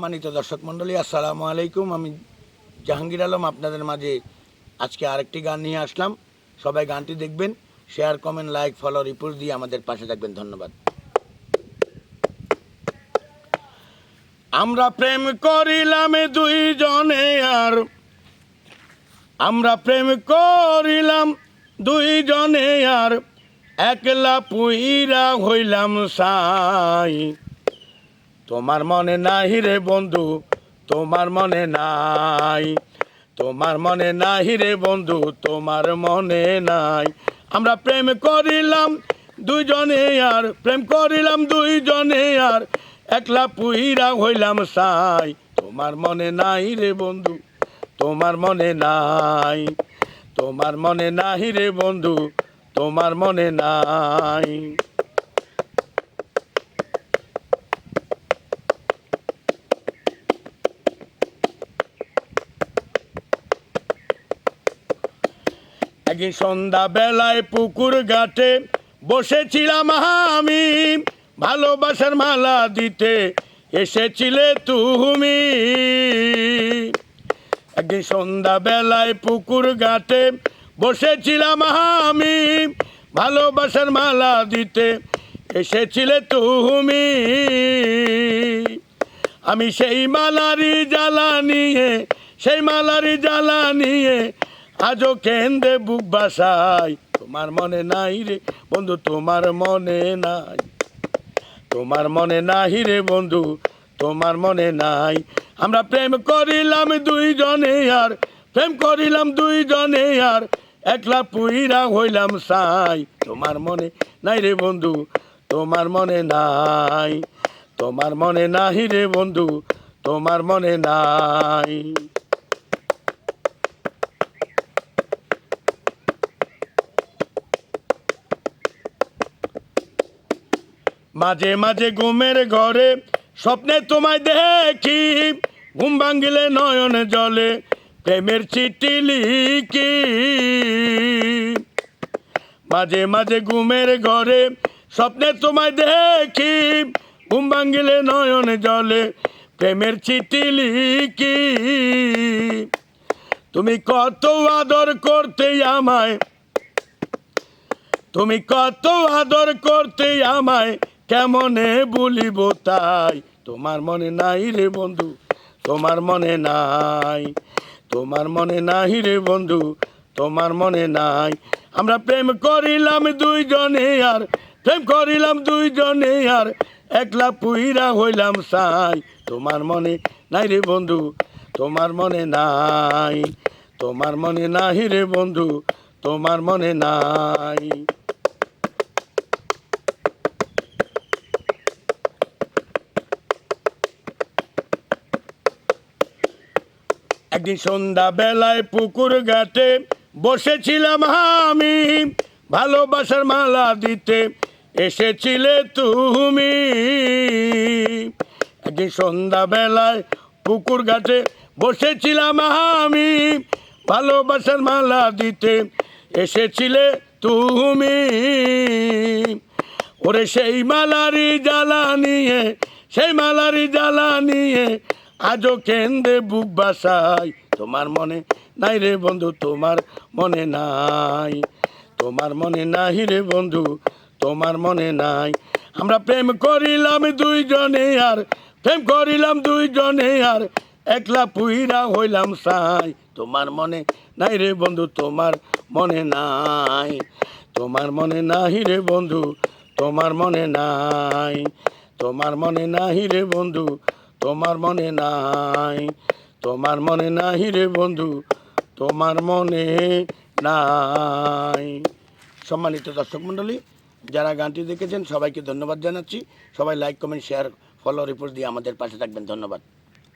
সম্মানিত দর্শক মণ্ডলী, আসসালামু আলাইকুম। আমি জাহাঙ্গীর আলম আপনাদের মাঝে আজকে আরেকটি গান নিয়ে আসলাম। সবাই গানটি দেখবেন, share, comment, like, follow, report দিয়ে আমাদের পাশে থাকবেন। ধন্যবাদ। আমরা প্রেম করিলাম দুইজনে আর আমরা প্রেম করিলাম দুইজনে আর একলা পুইরা হইলাম সাই। তোমার মনে নাই রে বন্ধু, তোমার মনে নাই, তোমার মনে নাই রে বন্ধু, তোমার মনে নাই। আমরা প্রেম করিলাম দুইজনে আর প্রেম করিলাম দুইজনে আর একলা পুইরা হইলাম সাই। তোমার মনে নাই রে বন্ধু, তোমার মনে নাই, তোমার মনে নাই রে বন্ধু, তোমার মনে নাই। একদিন সন্ধ্যা বেলায় পুকুর ঘাটে বসেছিলাম আমি, ভালোবাসার মালা দিতে এসেছিলে তুমি। একদিন সন্ধ্যা বেলায় পুকুর ঘাটে বসেছিলাম আমি, ভালোবাসার মালা দিতে এসেছিলে তুমি। আমি সেই মালারি জ্বালা নিয়ে, সেই মালারি জ্বালা নিয়ে আজও কেন্দ্রে বুক বাসাই। তোমার মনে নাই রে বন্ধু, তোমার মনে নাই, তোমার মনে নাই রে বন্ধু, তোমার মনে নাই। আমরা প্রেম করিলাম দুইজনে আর প্রেম করিলাম দুইজনে আর একলা পুইরা হইলাম সাই। তোমার মনে নাই রে বন্ধু, তোমার মনে নাই, তোমার মনে নাই রে বন্ধু, তোমার মনে নাই। মাঝে মাঝে ঘুমের ঘরে স্বপ্নে তোমায় দেখি, ঘুম ভাঙিলে নয়ন জলে প্রেমের চিঠি লিখি। মাঝে মাঝে ঘুমের ঘরে স্বপ্নে তোমায় দেখি, ঘুম ভাঙিলে নয়ন জলে প্রেমের চিঠি লিখি। তুমি কত আদর করতে আমায়, তুমি কত আদর করতে আমায়, কেমনে বলিব তাই। তোমার মনে নাই রে বন্ধু, তোমার মনে নাই, তোমার মনে নাই রে বন্ধু, তোমার মনে নাই। আমরা প্রেম করিলাম দুইজনে আর প্রেম করিলাম দুইজনে আর একলা পুইরা হইলাম সাই। তোমার মনে নাই রে বন্ধু, তোমার মনে নাই, তোমার মনে নাই রে বন্ধু, তোমার মনে নাই। একদিন সন্ধ্যা বেলায় পুকুর ঘাটে বসেছিলাম আমি, ভালোবাসার মালা দিতে এসেছিলে তুমি। একদিন সন্ধ্যা বেলায় পুকুর ঘাটে বসেছিলাম আমি, ভালোবাসার মালা দিতে এসেছিলে তুমি। ওরে সেই মালারি জ্বালা নিয়ে, সেই মালারি জ্বালা নিয়ে আজও কেন্দ্রে বুক বাসাই। তোমার মনে নাই রে বন্ধু, তোমার মনে নাই, তোমার মনে নাই রে বন্ধু, তোমার মনে নাই। আমরা প্রেম করিলাম দুইজনে আর প্রেম করিলাম দুইজনে আর একলা পুইরা হইলাম সাই। তোমার মনে নাই রে বন্ধু, তোমার মনে নাই, তোমার মনে নাই রে বন্ধু, তোমার মনে নাই, তোমার মনে নাই রে বন্ধু, তোমার মনে নাই, তোমার মনে নাই রে বন্ধু, তোমার মনে নাই। সম্মানিত দর্শক মণ্ডলী, যারা গানটি দেখেছেন সবাইকে ধন্যবাদ জানাচ্ছি। সবাই like, comment, share, follow, report দিয়ে আমাদের পাশে থাকবেন। ধন্যবাদ।